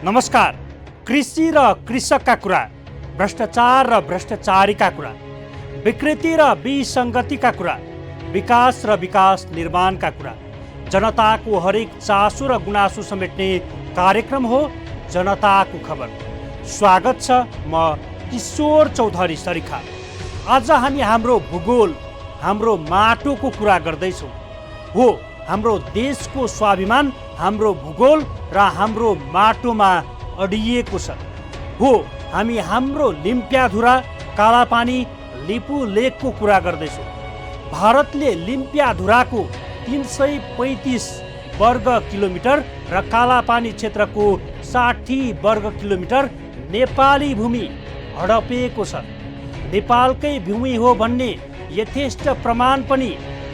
नमस्कार। कृषि र कृषकका कुरा, भ्रष्टाचार र भ्रष्टाचारीका कुरा, विकृति र विसङ्गतिका कुरा, विकास र विकास निर्माणका कुरा, जनताको हरेक चासो र गुनासो समेट्ने कार्यक्रम हो जनताको खबर। स्वागत छ, म किशोर चौधरी सरिखा। आज हामी हाम्रो भूगोल, हाम्रो माटोको कुरा गर्दैछौँ। हो, हाम्रो देशको स्वाभिमान हाम्रो भूगोल र हाम्रो माटोमा अडिएको छ। हो, हामी हाम्रो लिम्पियाधुरा, कालापानी, लिपु लेकको कुरा गर्दैछौँ। भारतले लिम्पियाधुराको 335 वर्ग किलोमिटर र कालापानी क्षेत्रको 60 वर्ग किलोमिटर नेपाली भूमि हडपेको छ। नेपालकै भूमि हो भन्ने यथेष्ट प्रमाण पनि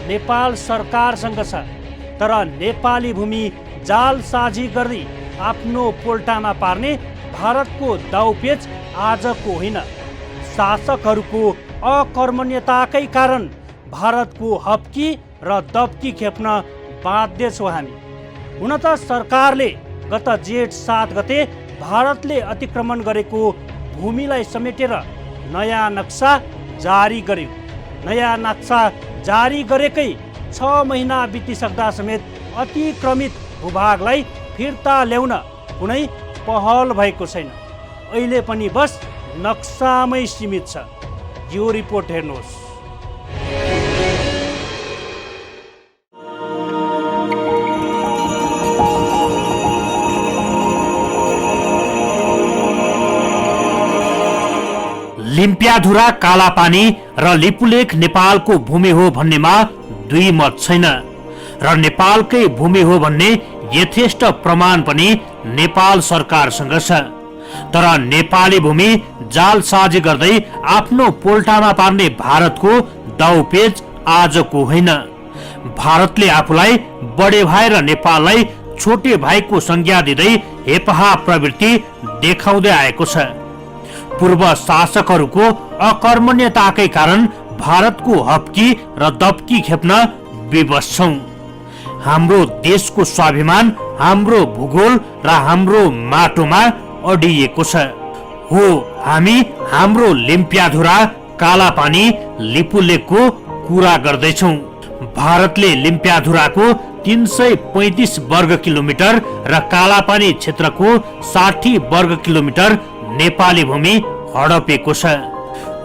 नेपाल सरकारसँग छ। तर नेपाली भूमि जालसाजी गरी आफ्नो पोल्टामा पार्ने भारतको दाउपेच आजको होइन, शासकहरूको अकर्मण्यताकै कारण भारतको हप्की र दप्की खेप्न बाध्य छौँ हामी। हुन त सरकारले गत जेठ 7 गते भारतले अतिक्रमण गरेको भूमिलाई समेटेर नयाँ नक्सा जारी गर्यो। नयाँ नक्सा जारी गरेकै 6 महिना बितिसक्दा समेत अतिक्रमित भूभागलाई फिर्ता ल्याउन कुनै पहल भएको छैन। अहिले पनि बस नक्सामै सीमित छ। यो रिपोर्ट हेर्नुहोस्। लिम्पियाधुरा, कालापानी र लिपुलेक नेपालको भूमि हो भन्नेमा दुई मत छैन र नेपालकै भूमि हो भन्ने यथेष्ट प्रमाण पनि नेपाल सरकारसँग छ। तर नेपाली भूमि जालसाजी गर्दै आफ्नो पोल्टामा पार्ने भारतको दाउपेच आजको होइन। भारतले आफूलाई बडे भाइ र नेपाललाई छोटे भाइको संज्ञा दिँदै हेपहा प्रवृत्ति देखाउँदै आएको छ। पूर्व शासकहरूको अकर्मण्यताकै कारण भारतको हप्की र दप्की खेप्न विवश छौं। हाम्रो देशको स्वाभिमान हाम्रो भूगोल र हाम्रो माटोमा अडिएको छ। हो, हामी हाम्रो लिम्पियाधुरा, कालापानी, लिपुलेकको कुरा गर्दैछौँ। भारतले लिम्पियाधुराको 335 वर्ग किलोमिटर र कालापानी क्षेत्रको 60 वर्ग किलोमिटर नेपाली भूमि हडपेको छ।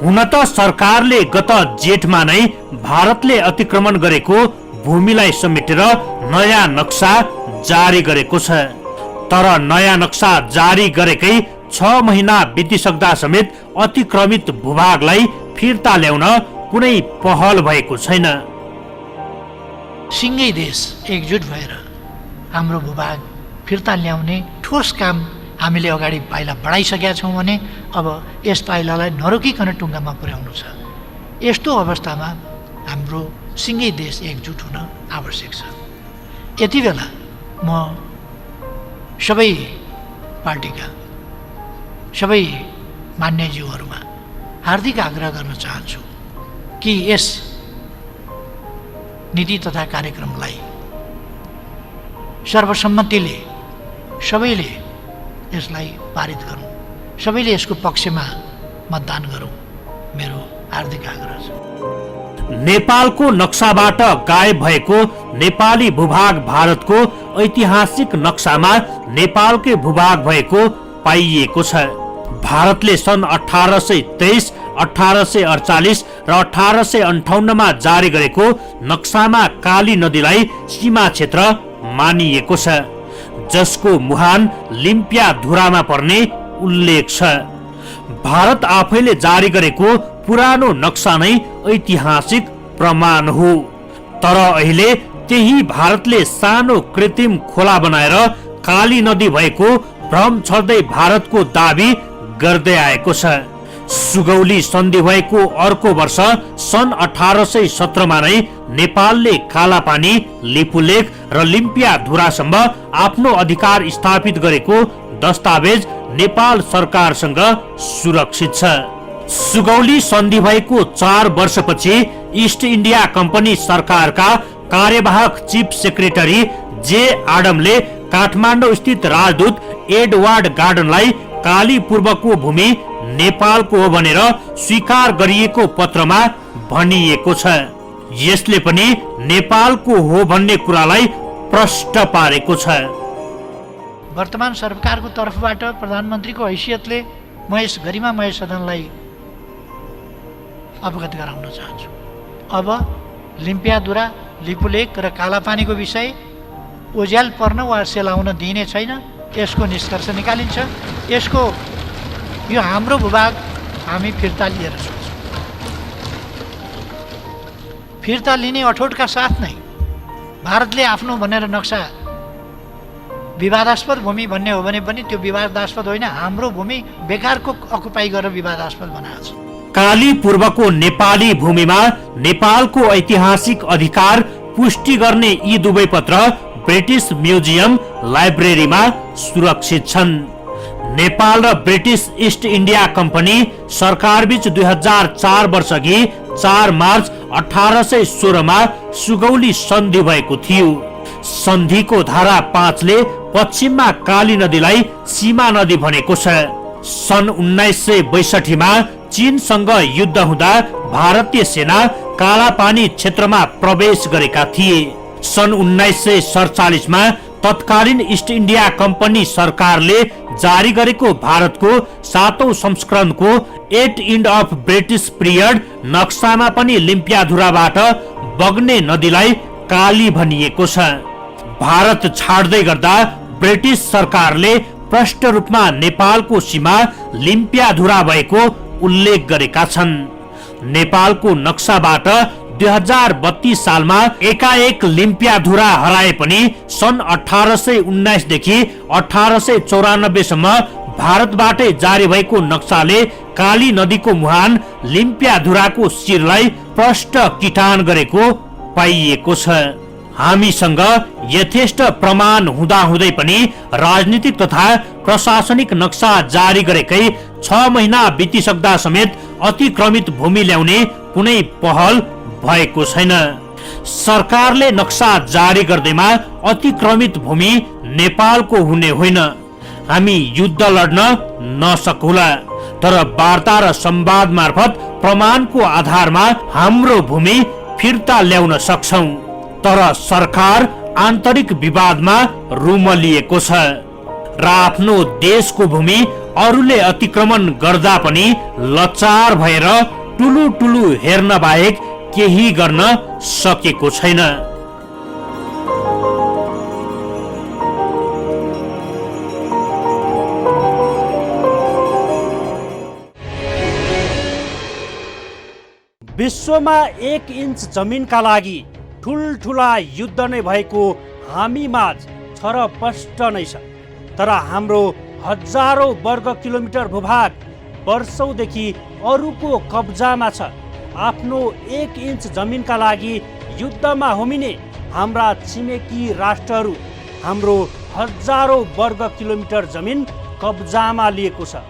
हुन त सरकारले गत जेठमा नै भारतले अतिक्रमण गरेको भूमिलाई समेटेर नयाँ नक्सा जारी गरेको छ। तर नयाँ नक्सा जारी गरेकै 6 महिना बितिसक्दा समेत अतिक्रमित भूभागलाई फिर्ता ल्याउन कुनै पहल भएको छैन। सिंगै देश एकजुट भएर हाम्रो भूभाग फिर्ता ल्याउने ठोस काम हामीले अगाडि पाइला बढाइसकेका छौँ भने अब यस पाइलालाई नरोकिकन टुङ्गामा पुर्याउनु छ। यस्तो अवस्थामा हाम्रो सिंगै देश एकजुट हुन आवश्यक छ। यति बेला म सबै पार्टीका सबै मान्यज्यूहरूमा हार्दिक आग्रह गर्न चाहन्छु कि यस नीति तथा कार्यक्रमलाई सर्वसम्मतिले सबैले यसलाई पारित गरौँ, सबैले यसको पक्षमा मतदान गरौँ, मेरो हार्दिक आग्रह छ। नेपालको नक्साबाट गायब भएको नेपाली भूभाग भारतको ऐतिहासिक नक्सामा नेपालकै भूभाग भएको पाइएको छ। भारतले सन् 1823, 1848 र 1858 मा जारी गरेको नक्सामा काली नदीलाई सीमा क्षेत्र मानिएको छ, जसको मुहान लिम्पियाधुरामा पर्ने उल्लेख छ। भारत आफैले जारी गरेको पुरानो नक्सा नै ऐतिहासिक प्रमाण हो। तर अहिले त्यही भारतले सानो कृत्रिम खोला बनाएर काली नदी भएको भ्रम छर्दै भारतको दाबी गर्दै आएको छ। सुगौली सन्धि भएको अर्को वर्ष सन् 1817 मा नै नेपालले कालापानी, लिपुलेक र लिम्पियाधुरासम्म आफ्नो अधिकार स्थापित गरेको दस्तावेज नेपाल सरकारसँग सुरक्षित छ। सुगौली सन्धि भएको 4 वर्षपछि ईस्ट इन्डिया कम्पनी सरकारका कार्यवाहक चीफ सेक्रेटरी जे आडमले काठमाडौँ स्थित राजदूत एडवर्ड गार्डनलाई काली पूर्वको भूमि नेपालको हो भनेर स्वीकार गरिएको पत्रमा भनिएको छ। यसले पनि नेपालको हो भन्ने कुरालाई प्रष्ट पारेको छ। वर्तमान सरकारको तर्फबाट प्रधानमन्त्रीको हैसियतले म यस गरिमामय सदनलाई अवगत गराउन चाहन्छु। अब लिम्पियाधुरा, लिपुलेक र कालापानीको विषय ओझ्याल पर्न वा सेलाउन दिइने छैन। यसको निष्कर्ष निकालिन्छ। यसको यो हाम्रो भूभाग हामी फिर्ता लिएर सोच्छौँ। फिर्ता लिने अठोटका साथ नै भारतले आफ्नो भनेर नक्सा विवादास्पद भूमि भन्ने हो भने पनि त्यो विवादास्पद होइन, हाम्रो भूमि बेकारको अकुपाई गरेर विवादास्पद बनाएको छ। काली पूर्वको नेपाली भूमिमा नेपालको ऐतिहासिक अधिकार पुष्टि गर्ने यी दुवै पत्र ब्रिटिस म्युजियम लाइब्रेरीमा सुरक्षित छन्। नेपाल र ब्रिटिस इस्ट इन्डिया कम्पनी सरकारबीच 2004 वर्षअघि 4 मार्च 1816 मा सुगौली सन्धि भएको थियो। सन्धिको धारा 5 ले पश्चिममा काली नदीलाई सीमा नदी भनेको छ। सन् 1962 मा चीनसँग युद्ध हुँदा भारतीय सेना कालापानी क्षेत्रमा प्रवेश गरेका थिए। सन् 1947 मा तत्कालीन इस्ट इन्डिया कम्पनी सरकारले जारी गरेको भारतको 7औं संस्करणको at end of British period नक्सामा पनि लिम्पियाधुराबाट बग्ने नदीलाई काली भनिएको छ। भारत छाड्दै गर्दा ब्रिटिस सरकारले प्रष्ट रूपमा नेपालको सीमा लिम्पियाधुरा भएको उल्लेख गरेका छन्। नेपालको नक्साबाट 2032 सालमा एकाएक लिम्पियाधुरा हराए पनि सन् 1819 देखि 1894 सम्म भारतबाटै जारी भएको नक्साले काली नदीको मुहान लिम्पियाधुराको शिरलाई प्रष्ट किटान गरेको पाइएको छ। हामीसँग यथेष्ट प्रमाण हुँदाहुँदै पनि राजनीतिक तथा प्रशासनिक नक्सा जारी गरेकै 6 महिना बितिसक्दा समेत अतिक्रमित भूमि ल्याउने कुनै पहल भएको छैन। सरकारले नक्सा जारी गर्दैमा अतिक्रमित भूमि नेपालको हुने होइन। हामी युद्ध लड्न नसकौला, तर वार्ता र संवाद मार्फत प्रमाणको आधारमा हाम्रो भूमि फिर्ता ल्याउन सक्छौं। तर सरकार आन्तरिक विवादमा रुमलिएको छ र आफ्नो देशको भूमि अरूले अतिक्रमण गर्दा पनि लचार भएर टुलु टुलु हेर्न बाहेक केही गर्न सकेको छैन। विश्वमा 1 इन्च जमिनका लागि ठुलठुला युद्ध नै भएको हामी माझ छरपष्ट नै छ। तर हाम्रो हजारौं वर्ग किलोमिटर भूभाग वर्षौंदेखि अरूको कब्जामा छ। आफ्नो 1 इन्च जमिनका लागि युद्धमा होमिने हाम्रा छिमेकी राष्ट्रहरू हाम्रो हजारौं वर्ग किलोमिटर जमिन कब्जामा लिएको छ।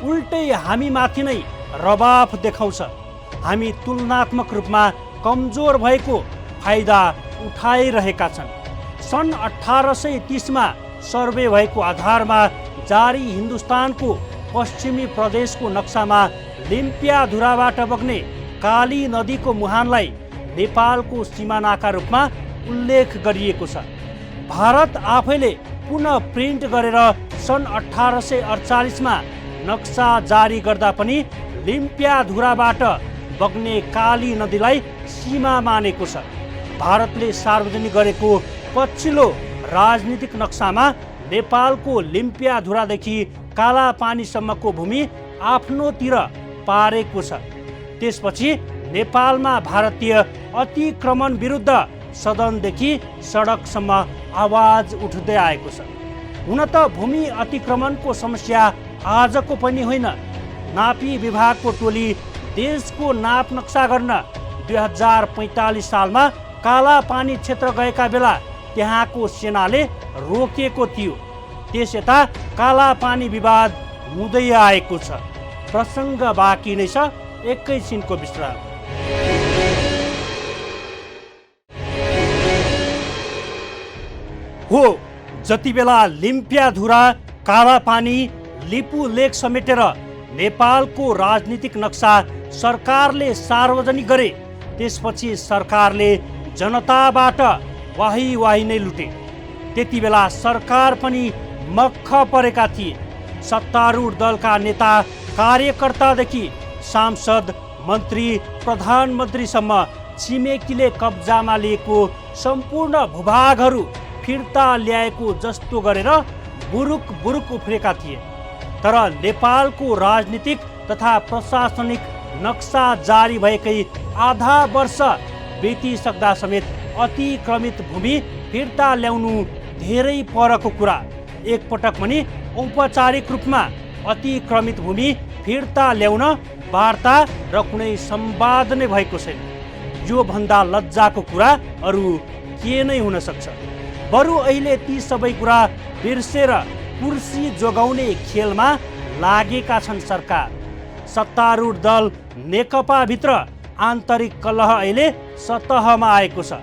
उल्टै हामी माथि नै रवाफ देखाउँछ। हामी तुलनात्मक रूपमा कमजोर भएको फाइदा उठाइरहेका छन्। सन् 1830 मा सर्वे भएको आधारमा जारी हिन्दुस्तानको पश्चिमी प्रदेशको नक्सामा लिम्पियाधुराबाट बग्ने काली नदीको मुहानलाई नेपालको सिमानाका रूपमा उल्लेख गरिएको छ। भारत आफैले पुनः प्रिन्ट गरेर सन् 1848 मा नक्सा जारी गर्दा पनि लिम्पियाधुराबाट बग्ने काली नदीलाई सीमा मानेको छ। भारतले सार्वजनिक गरेको पछिल्लो राजनीतिक नक्सामा नेपालको लिम्पियाधुरादेखि कालापानीसम्मको भूमि आफ्नोतिर पारेको छ। त्यसपछि नेपालमा भारतीय अतिक्रमण विरुद्ध सदनदेखि सडकसम्म आवाज उठ्दै आएको छ। हुन त भूमि अतिक्रमणको समस्या आजको पनि होइन। नापी विभागको टोली देशको नाप नक्सा गर्न 2045 सालमा कालापानी क्षेत्र गएका बेला त्यहाँको सेनाले रोकेको थियो। त्यस यता कालापानी विवाद हुँदै आएको छ। प्रसङ्ग बाँकी नै छ, एकैछिनको विश्राम। हो, जति बेला लिम्पियाधुरा, कालापानी, लिपु लेक समेटेर नेपालको राजनीतिक नक्सा सरकारले सार्वजनिक गरे, त्यसपछि सरकारले जनताबाट वाही वाही नै लुटे। त्यति बेला सरकार पनि मक्ख परेका थिए। सत्तारूढ दलका नेता कार्यकर्तादेखि सांसद, मन्त्री, प्रधानमन्त्रीसम्म छिमेकीले कब्जामा लिएको सम्पूर्ण भूभागहरू फिर्ता ल्याएको जस्तो गरेर बुरुक बुरुक उफ्रेका थिए। तर नेपालको राजनीतिक तथा प्रशासनिक नक्सा जारी भएकै आधा वर्ष बितिसक्दा समेत अतिक्रमित भूमि फिर्ता ल्याउनु धेरै परको कुरा। एकपटक पनि औपचारिक रूपमा अतिक्रमित भूमि फिर्ता ल्याउन वार्ता र कुनै संवाद नै भएको छैन। यो भन्दा लज्जाको कुरा अरू के नै हुन सक्छ। बरु अहिले ती सबै कुरा बिर्सेर कुर्सी जोगाउने खेलमा लागेका छन् सरकार। सत्तारूढ दल नेकपा भित्र आन्तरिक कलह अहिले सतहमा आएको छ।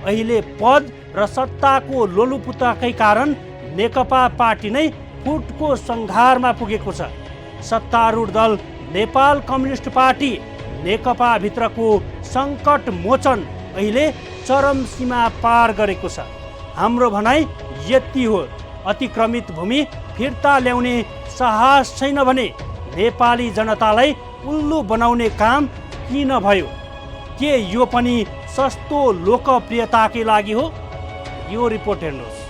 अहिले पद र सत्ताको लोलुपुताकै कारण नेकपा पार्टी नै फुटको संघारमा पुगेको छ। सत्तारूढ दल नेपाल कम्युनिस्ट पार्टी नेकपा भित्रको सङ्कट मोचन अहिले चरम सीमा पार गरेको छ। हाम्रो भनाइ यति हो, अतिक्रमित भूमि फिर्ता ल्याउने साहस छैन भने नेपाली जनतालाई उल्लु बनाउने काम किन भयो? के यो पनि सस्तो लोकप्रियताकै लागि हो? यो रिपोर्ट हेर्नुहोस्।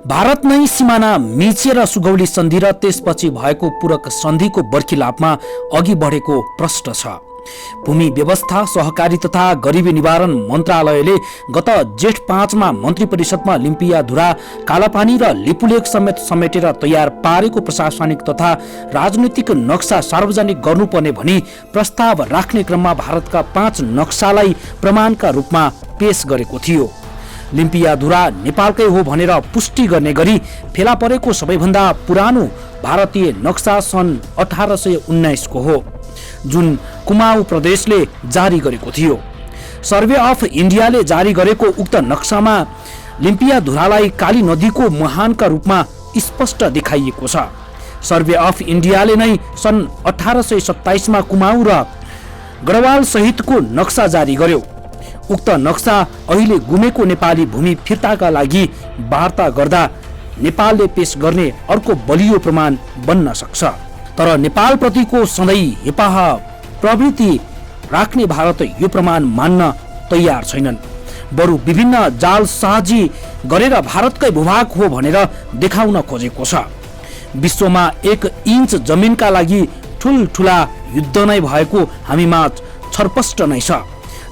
भारत नै सिमाना मिचेर सुगौली सन्धि र त्यसपछि भएको पूरक सन्धिको बर्खिलापमा अघि बढेको प्रश्न छ। भूमि व्यवस्था, सहकारी तथा गरिबी निवारण मन्त्रालयले गत जेठ 5 मा मन्त्री परिषदमा लिम्पियाधुरा, कालापानी र लिपुलेक समेत समेटेर तयार पारेको प्रशासनिक तथा राजनीतिक नक्सा सार्वजनिक गर्नुपर्ने भनी प्रस्ताव राख्ने क्रममा भारतका 5 नक्सालाई प्रमाणका रूपमा पेश गरेको थियो। लिम्पियाधुरा नेपालकै हो भनेर पुष्टि गर्ने गरी फेला परेको सबैभन्दा पुरानो भारतीय नक्सा सन् 1819 को हो, जुन कुमाऊ प्रदेशले जारी गरेको थियो। सर्वे अफ इन्डियाले जारी गरेको उक्त नक्सामा लिम्पियाधुरालाई काली नदीको मुहानका रूपमा स्पष्ट देखाइएको छ। सर्वे अफ इन्डियाले नै सन् 1827 मा कुमाऊ र गढवाल सहितको नक्सा जारी गर्यो। उक्त नक्सा अहिले गुमेको नेपाली भूमि फिर्ताका लागि वार्ता गर्दा नेपालले पेश गर्ने अर्को बलियो प्रमाण बन्न सक्छ। तर नेपाल प्रतिको सधैँ हेपाह प्रवृत्ति राख्ने भारत यो प्रमाण मान्न तयार छैनन्। बरु विभिन्न जालसाजी गरेर भारतकै भूभाग हो भनेर देखाउन खोजेको छ। विश्वमा 1 इन्च जमिनका लागि ठुलठुला युद्ध नै भएको हामीमा छरपष्ट नै छ।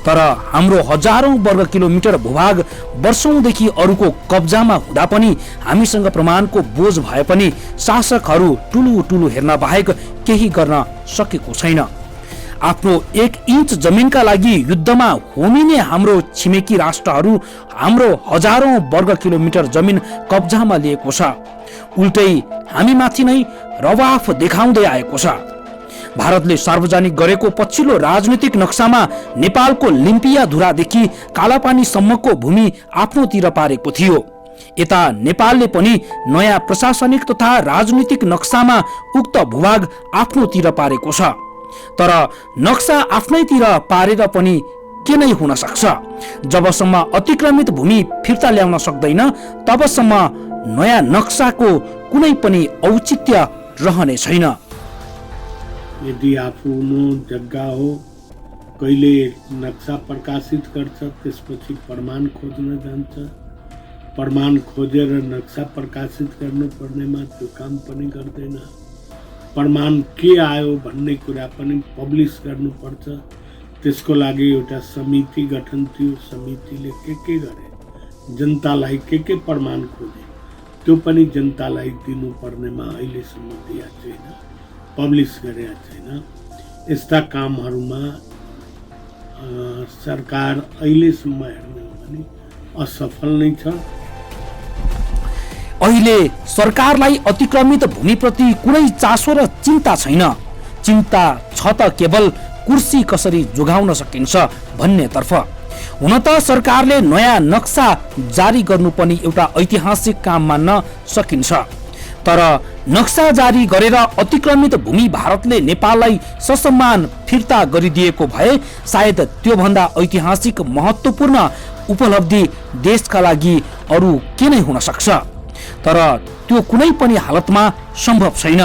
तर हाम्रो हजारौं वर्ग किलोमिटर भूभाग वर्षौंदेखि अरूको कब्जामा हुँदा पनि हामीसँग प्रमाणको बोझ भए पनि शासकहरू टुलु हेर्न बाहेक केही गर्न सकेको छैन। आफ्नो 1 इन्च जमिनका लागि युद्धमा होमिने हाम्रो छिमेकी राष्ट्रहरू हाम्रो हजारौं वर्ग किलोमिटर जमिन कब्जामा लिएको छ। उल्टै हामीमाथि नै रवाफ देखाउँदै आएको छ। भारतले सार्वजनिक गरेको पछिल्लो राजनीतिक नक्सामा नेपालको लिम्पियाधुरादेखि कालापानीसम्मको भूमि आफ्नोतिर पारेको थियो। यता नेपालले पनि नयाँ प्रशासनिक तथा राजनीतिक नक्सामा उक्त भूभाग आफ्नोतिर पारेको छ। तर नक्सा आफ्नैतिर पारेर पनि के नै हुन सक्छ? जबसम्म अतिक्रमित भूमि फिर्ता ल्याउन सक्दैन तबसम्म नयाँ नक्साको कुनै पनि औचित्य रहने छैन। यदि आफ्नो जग्गा हो, कहिले नक्सा प्रकाशित गर्छ, त्यसपछि प्रमाण खोज्न जान्छ। प्रमाण खोजेर नक्सा प्रकाशित गर्नुपर्नेमा त्यो काम पनि गर्दैन। प्रमाण के आयो भन्ने कुरा पनि पब्लिस गर्नुपर्छ। त्यसको लागि एउटा समिति गठन थियो। समितिले के गरे, जनतालाई के प्रमाण खोजे, त्यो पनि जनतालाई दिनुपर्नेमा अहिलेसम्म दिएको छैन, पब्लिस गरेका छैन। यस्ता कामहरूमा सरकार अहिलेसम्म हेर्ने हो पनि असफल नै छ। अहिले सरकारलाई अतिक्रमित भूमिप्रति कुनै चासो र चिन्ता छैन। चिन्ता छ त केवल कुर्सी कसरी जोगाउन सकिन्छ भन्नेतर्फ। हुन त सरकारले नयाँ नक्सा जारी गर्नु पनि एउटा ऐतिहासिक काम मान्न सकिन्छ। तर नक्सा जारी गरेर अतिक्रमित भूमि भारतले नेपाललाई ससम्मान फिर्ता गरिदिएको भए सायद त्योभन्दा ऐतिहासिक महत्त्वपूर्ण उपलब्धि देशका लागि अरू के नै हुन सक्छ। तर त्यो कुनै पनि हालतमा सम्भव छैन।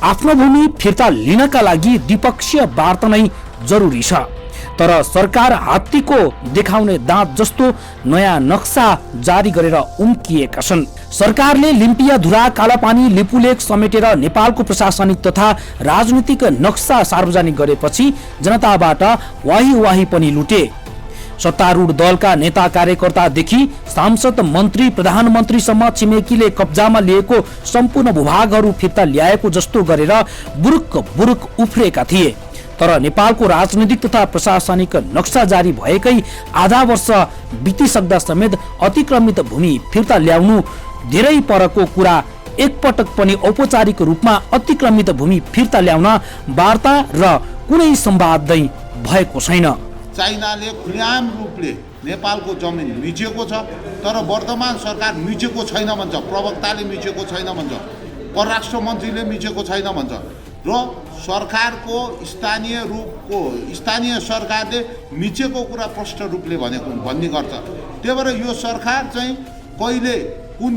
आफ्नो भूमि फिर्ता लिनका लागि द्विपक्षीय वार्ता नै जरुरी छ। तर सरकार हात्तीको देखाउने दाँत जस्तो नयाँ नक्सा जारी गरेर उम्किएका छन्। सरकारले लिम्पियाधुरा, कालापानी, लिपुलेक समेटेर नेपालको प्रशासनिक तथा राजनीतिक नक्सा सार्वजनिक गरेपछि जनताबाट वाही पनि लुटे। सत्तारूढ दलका नेता कार्यकर्तादेखि सांसद, मन्त्री, प्रधानमन्त्रीसम्म छिमेकीले कब्जामा लिएको सम्पूर्ण भूभागहरू फिर्ता ल्याएको जस्तो गरेर बुरुक उफ्रेका थिए। तर नेपालको राजनीतिक तथा प्रशासनिक नक्सा जारी भएकै आधा वर्ष बितिसक्दा समेत अतिक्रमित भूमि फिर्ता ल्याउनु धेरै परको कुरा। एकपटक पनि औपचारिक रूपमा अतिक्रमित भूमि फिर्ता ल्याउन वार्ता र कुनै संवाद नै भएको छैन। चाइनाले खुल्याम रूपले नेपालको जमिन मिचेको छ, तर वर्तमान सरकार मिचेको छैन भन्छ, प्रवक्ताले मिचेको छैन भन्छ, परराष्ट्र मन्त्रीले मिचेको छैन भन्छ र सरकारको स्थानीय सरकारले मिचेको कुरा प्रष्ट रूपले भन्ने गर्छ। त्यही भएर यो सरकार चाहिँ कहिले कुन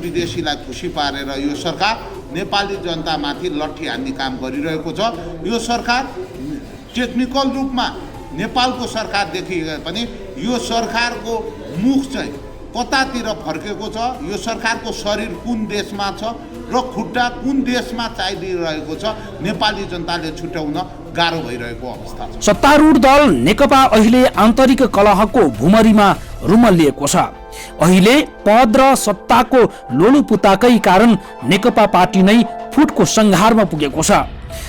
विदेशीलाई खुसी पारेर यो सरकार नेपाली जनतामाथि लट्ठी हान्ने काम गरिरहेको छ। यो सरकार टेक्निकल रूपमा नेपालको सरकार देखिए पनि यो सरकारको मुख चाहिँ कतातिर फर्केको छ, यो सरकारको शरीर कुन देशमा छ र खुट्टा कुन देशमा चाहिरहेको छ, नेपाली जनताले छुट्याउन गाह्रो भइरहेको अवस्था छ। सत्तारूढ दल नेकपा अहिले आन्तरिक कलहको भुमरीमा रुमलिएको छ। अहिले पद र सत्ताको लोलुपुताकै कारण नेकपा पार्टी नै फुटको संघारमा पुगेको छ।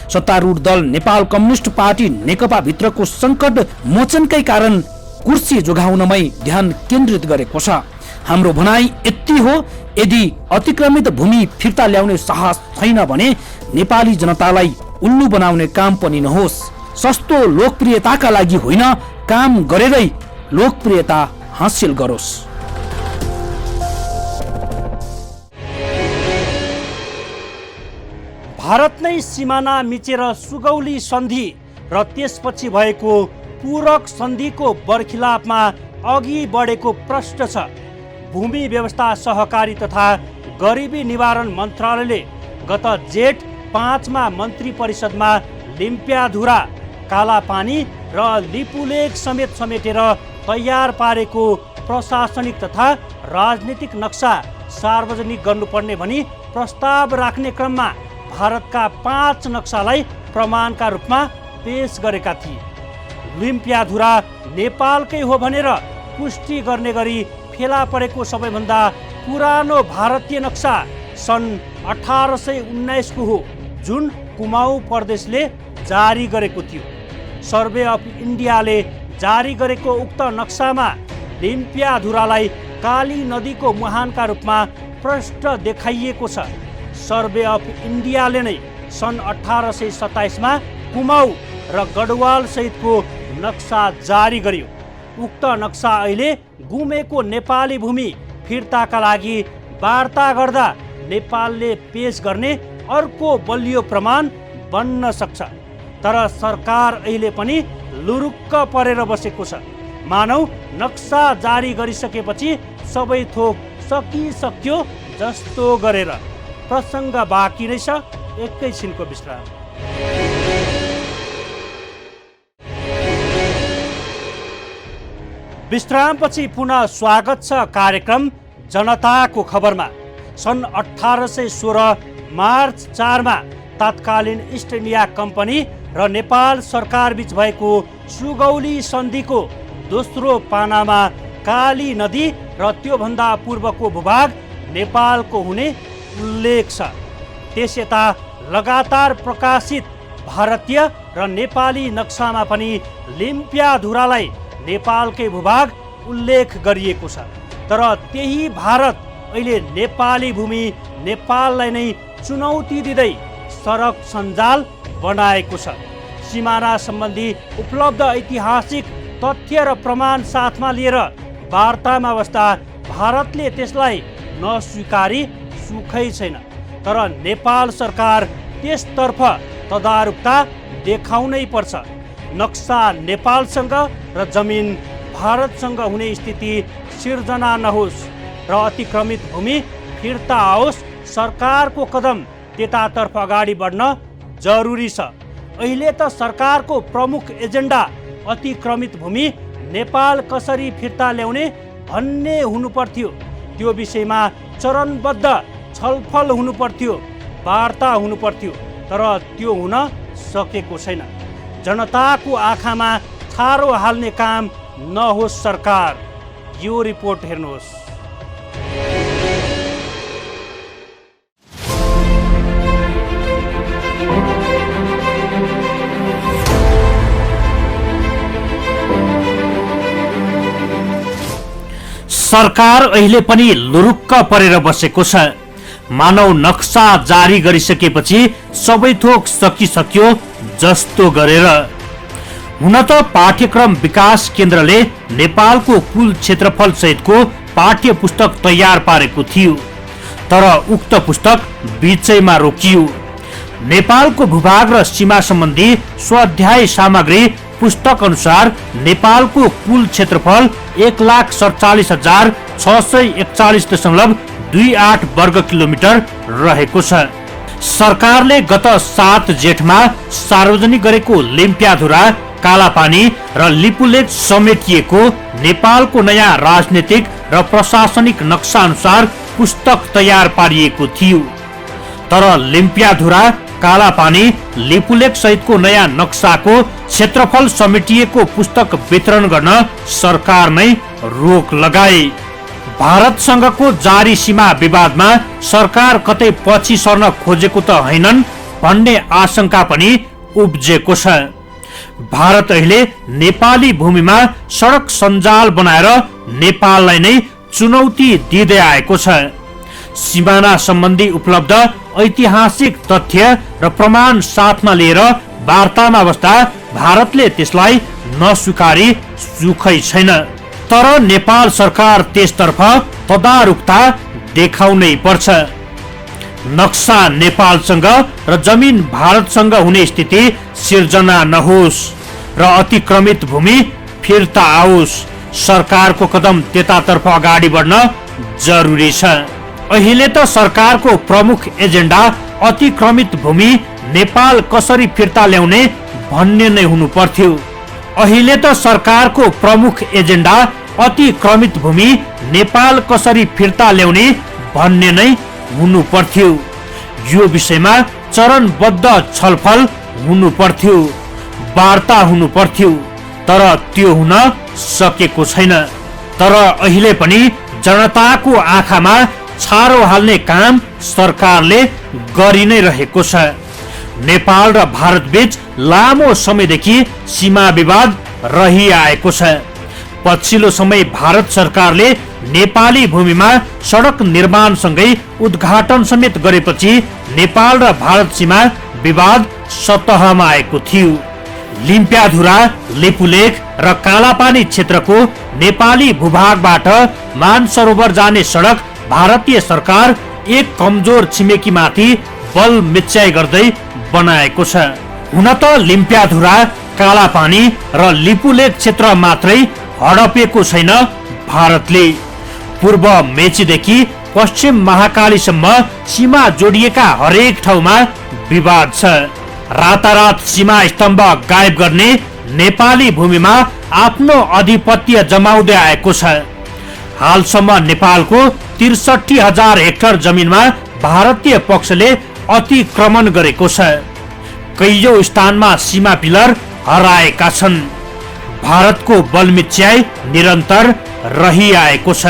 सत्तारूढ दल नेपाल कम्युनिस्ट पार्टी नेकपा भित्रको संकट मोचनकै कारण कुर्सी जोगाउनमै ध्यान केन्द्रित गरेको छ। हाम्रो भनाइ यति हो, यदि अतिक्रमित भूमि फिर्ता ल्याउने साहस छैन भने नेपाली जनतालाई उल्लु बनाउने काम पनि नहोस्। सस्तो लोकप्रियताका लागि होइन, काम गरेरै लोकप्रियता हासिल गरोस्। भारत नै सिमाना मिचेर सुगौली सन्धि र त्यसपछि भएको पूरक सन्धिको बरखिलाफमा अघि बढेको प्रश्न छ। भूमि व्यवस्था, सहकारी तथा गरिबी निवारण मन्त्रालयले गत जेठ 5 मा मन्त्री परिषदमा लिम्पियाधुरा, कालापानी र लिपुलेक समेटेर तयार पारेको प्रशासनिक तथा राजनीतिक नक्सा सार्वजनिक गर्नुपर्ने भनी प्रस्ताव राख्ने क्रममा भारतका 5 नक्सालाई प्रमाणका रूपमा पेश गरेका थिए। लिम्पियाधुरा नेपालकै हो भनेर पुष्टि गर्ने गरी फेला परेको सबैभन्दा पुरानो भारतीय नक्सा सन् 1819 को हो, जुन कुमाऊ प्रदेशले जारी गरेको थियो। सर्वे अफ इन्डियाले जारी गरेको उक्त नक्सामा लिम्पियाधुरालाई काली नदीको मुहानका रूपमा प्रष्ट देखाइएको छ। सर्वे अफ इन्डियाले नै सन् 1827 मा कुमाऊ र गढवाल सहितको नक्सा जारी गर्यो। उक्त नक्सा अहिले गुमेको नेपाली भूमि फिर्ताका लागि वार्ता गर्दा नेपालले पेश गर्ने अर्को बलियो प्रमाण बन्न सक्छ। तर सरकार अहिले पनि लुरुक्क परेर बसेको छ। मानौ नक्सा जारी गरिसकेपछि सबै थोक सकिसक्यो जस्तो गरेर। प्रसङ्ग बाँकी नै छ, एकैछिनको विश्राम। विश्रामपछि पुनः स्वागत छ कार्यक्रम जनताको खबरमा। सन् 1816 मार्च 4 मा तत्कालीन इस्ट इन्डिया कम्पनी र नेपाल सरकार बीच भएको सुगौली सन्धिको दोस्रो पानामा काली नदी र त्योभन्दा पूर्वको भूभाग नेपालको हुने उल्लेख छ। त्यसयता लगातार प्रकाशित भारतीय र नेपाली नक्सामा पनि लिम्पियाधुरालाई नेपालकै भूभाग उल्लेख गरिएको छ। तर त्यही भारत अहिले नेपाली भूमि नेपाललाई नै चुनौती दिँदै सडक सञ्जाल बनाएको छ। सिमाना सम्बन्धी उपलब्ध ऐतिहासिक तथ्य र प्रमाण साथमा लिएर वार्तामा बस्दा भारतले त्यसलाई नस्वीकारी सुखै छैन। तर नेपाल सरकार त्यसतर्फ तदारुकता देखाउनै पर्छ। नक्सा नेपालसँग र जमिन भारतसँग हुने स्थिति सिर्जना नहोस् र अतिक्रमित भूमि फिर्ता आओस्। सरकारको कदम त्यतातर्फ अगाडि बढ्न जरुरी छ। अहिले त सरकारको प्रमुख एजेन्डा अतिक्रमित भूमि नेपाल कसरी फिर्ता ल्याउने भन्ने हुनुपर्थ्यो। त्यो विषयमा चरणबद्ध छलफल हुनुपर्थ्यो, वार्ता हुनुपर्थ्यो। तर त्यो हुन सकेको छैन। जनताको आँखामा छारो हाल्ने काम नहोस् सरकार। यो रिपोर्ट हेर्नुहोस्। सरकार अहिले पनि लुरुक्क परेर बसेको छ। मानव नक्सा जारी गरिसकेपछि सबै थोक सकिसक्यो जस्तो गरेर। हुन त पाठ्यक्रम विकास केन्द्रले नेपालको कुल क्षेत्रफल सहितको पाठ्य पुस्तक तयार पारेको थियो। तर उक्त पुस्तक बीचैमा रोकियो। नेपालको भूभाग र सीमा सम्बन्धी स्वाध्याय सामग्री पुस्तक अनुसार नेपालको कुल क्षेत्रफल 1,47,641.28 वर्ग किलोमिटर रहेको छ। सरकारले गत 7 जेठमा सार्वजनिक गरेको लिम्पियाधुरा, कालापानी र लिपुलेक समेटिएको नेपालको नयाँ राजनीतिक र प्रशासनिक नक्सा अनुसार पुस्तक तयार पारिएको थियो। तर लिम्पियाधुरा, कालापानी, लिपुलेक सहितको नयाँ नक्साको क्षेत्रफल समेटिएको पुस्तक वितरण गर्न सरकार नै रोक लगाए। भारतसँगको जारी सीमा विवादमा सरकार कतै पछि सर्न खोजेको त हैनन् भन्ने आशंका पनि उब्जेको छ। भारत अहिले नेपाली भूमिमा सडक सञ्जाल बनाएर नेपाललाई नै चुनौती दिँदै आएको छ। सीमाना सम्बन्धी उपलब्ध ऐतिहासिक तथ्य र प्रमाण साथमा लिएर वार्तामा बस्दा भारतले त्यसलाई नस्वीकारी सुखै छैन। तर नेपाल सरकार त्यसतर्फ तदारुकता देखाउनै पर्छ। नक्सा नेपालसँग र जमिन भारतसँग हुने स्थिति सिर्जना नहोस् र अतिक्रमित भूमि फिर्ता आओस्। सरकारको कदम त्यतातर्फ अगाडि बढ्न जरुरी छ। अहिले त सरकारको प्रमुख एजेन्डा अतिक्रमित भूमि नेपाल कसरी फिर्ता ल्याउने भन्ने नै हुनु पर्थ्यो। अहिले त सरकारको प्रमुख एजेन्डा अतिक्रमित भूमि नेपाल कसरी फिर्ता ल्याउने भन्ने नै हुनु पर्थ्यो। यो विषयमा चरणबद्ध छलफल हुनु पर्थ्यो, वार्ता हुनु पर्थ्यो। तर त्यो हुन सकेको छैन। तर अहिले पनि जनताको आँखामा छारो हाल्ने काम सरकारले गरि नै रहेको छ। नेपाल र भारत बीच लामो समयदेखि सीमा विवाद रहिआएको छ। पछिल्लो समय भारत सरकारले नेपाली भूमिमा सडक निर्माणसँगै उद्घाटन समेत गरेपछि नेपाल र भारत सीमा विवाद सतहमा आएको थियो। लिम्पियाधुरा, लिपुलेक र कालापानी क्षेत्रको नेपाली भूभागबाट मानसरोवर जाने सडक भारतीय सरकार एक कमजोर छिमेकीमाथि बल मिच्याइ गर्दै बनाएको छ। हुन त लिम्पियाधुरा, कालापानी र लिपुलेक क्षेत्र मात्रै हडपेको छैन भारतले। पूर्व मेचीदेखि पश्चिम महाकालीसम्म सीमा जोडिएका हरेक ठाउँमा विवाद छ। रातारात सीमा स्तम्भ गायब गर्ने नेपाली भूमिमा आफ्नो आधिपत्य जमाउँदै आएको छ। हालसम्म नेपालको 63,000 हेक्टर जमिनमा भारतीय पक्षले अतिक्रमण गरेको छ। कैयौं स्थानमा सीमा पिलर हराएका छन्। भारतको बलमिच्याइ निरन्तर रहिआएको छ।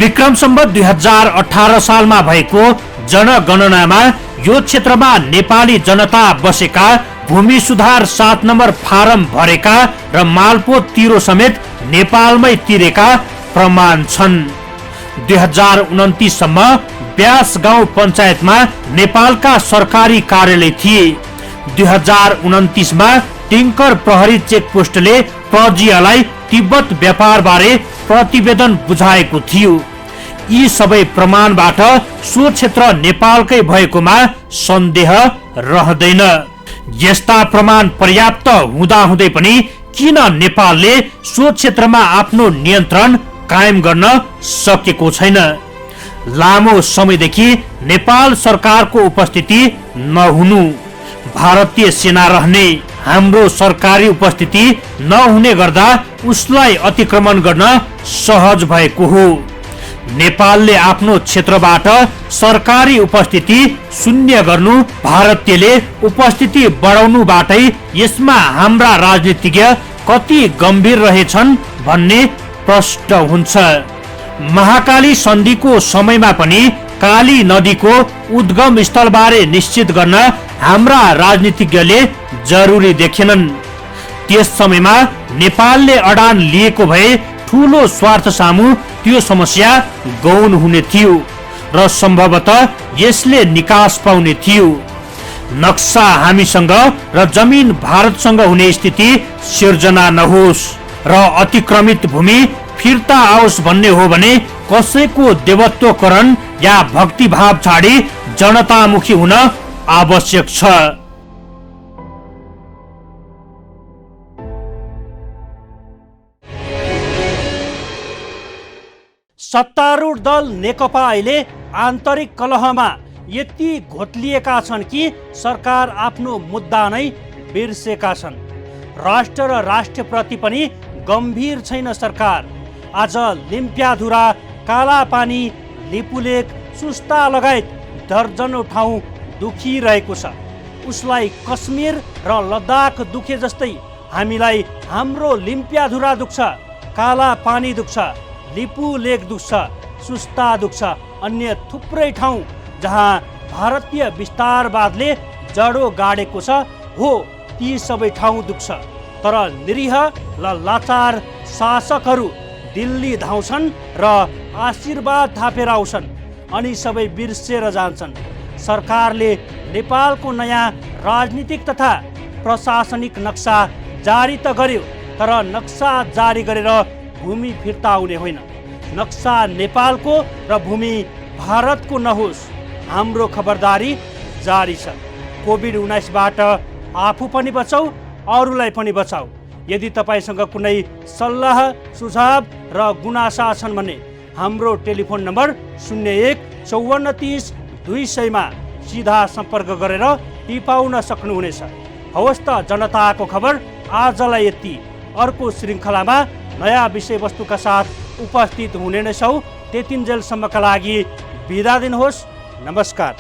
विक्रम सम्वत 2018 सालमा भएको जनगणनामा यो क्षेत्रमा नेपाली जनता बसेका भूमि सुधार 7 नम्बर फारम भरेका र मालपोत तिरो समेत नेपालमै तिरेका प्रमाण छन्। 2029 सम्म ब्यास गाउँ पञ्चायतमा नेपालका सरकारी कार्यालय थिए। 2029 मा टिङ्कर प्रहरी चेकपोस्टले प्रजियालाई तिब्बत व्यापारबारे प्रतिवेदन बुझाएको थियो। यी सबै प्रमाणबाट सो क्षेत्र नेपालकै भएकोमा सन्देह रहँदैन। यस्ता प्रमाण पर्याप्त हुँदाहुँदै पनि किन नेपालले सो क्षेत्रमा आफ्नो नियन्त्रण कायम गर्न सकेको छैन? लामो समयदेखि नेपाल सरकारको उपस्थिति नहुनु, भारतीय सेना रहने, हाम्रो सरकारी उपस्थिति नहुने गर्दा उसलाई अतिक्रमण गर्न सहज भएको हो। नेपालले आफ्नो क्षेत्रबाट सरकारी उपस्थिति शून्य गर्नु, भारतीयले उपस्थिति बढाउनुबाटै यसमा हाम्रा राजनीतिज्ञ कति गम्भीर रहेछन् भन्ने प्रश्न हुन्छ। महाकाली सन्धिको समयमा पनि काली नदीको उद्गम स्थलबारे निश्चित गर्न हाम्रा राजनीतिज्ञले जरुरी देखेनन्। त्यस समयमा नेपालले अडान लिएको भए ठूलो स्वार्थ सामु त्यो समस्या गौण हुने थियो र सम्भवतः यसले निकास पाउने थियो। नक्सा हामीसँग र जमिन भारतसँग हुने स्थिति सिर्जना नहोस् र अतिक्रमित भूमि फिर्ता आओस् भन्ने हो भने कसैको देवत्वकरण या भक्तिभाव छाडी जनतामुखी हुन आवश्यक छ। सत्तारूढ दल नेकपा अहिले आन्तरिक कलहमा यति घोत्लिएका छन् कि सरकार आफ्नो मुद्दा नै बिर्सेका छन्। राष्ट्र र राष्ट्रप्रति पनि गम्भीर छैन सरकार। आज लिम्प्याधुरा, कालापानी, लिपुलेक, सुस्ता लगायत दर्जनौं ठाउँ दुखिरहेको छ। उसलाई कश्मीर र लद्दाख दुखे जस्तै हामीलाई हाम्रो लिम्प्याधुरा दुख्छ, कालापानी दुख्छ, लिपुलेक दुख्छ, सुस्ता दुख्छ, अन्य थुप्रै ठाउँ जहाँ भारतीय विस्तारवादले जडो गाडेको छ हो ती सबै ठाउँ दुख्छ। तर निरीह र लाचार शासकहरू दिल्ली धाउँछन् र आशीर्वाद थापेर आउँछन् अनि सबै बिर्सेर जान्छन्। सरकारले नेपालको नयाँ राजनीतिक तथा प्रशासनिक नक्सा जारी त गर्यो, तर नक्सा जारी गरेर भूमि फिर्ता आउने होइन। नक्सा नेपालको र भूमि भारतको नहोस्, हाम्रो खबरदारी जारी छ। कोभिड-19बाट आफू पनि बचाऊ, अरूलाई पनि बचाऊ। यदि तपाईसँग कुनै सल्लाह, सुझाव र गुनासा छन् भने हाम्रो टेलिफोन नम्बर 01 54 30 200 मा सिधा सम्पर्क गरेर टिपाउन सक्नुहुनेछ। हवस् त, जनताको खबर आजलाई यति। अर्को श्रृङ्खलामा नयाँ विषयवस्तुका साथ उपस्थित हुने नै छौँ। त्यतिन्जेलसम्मका लागि बिदा दिनुहोस्। नमस्कार।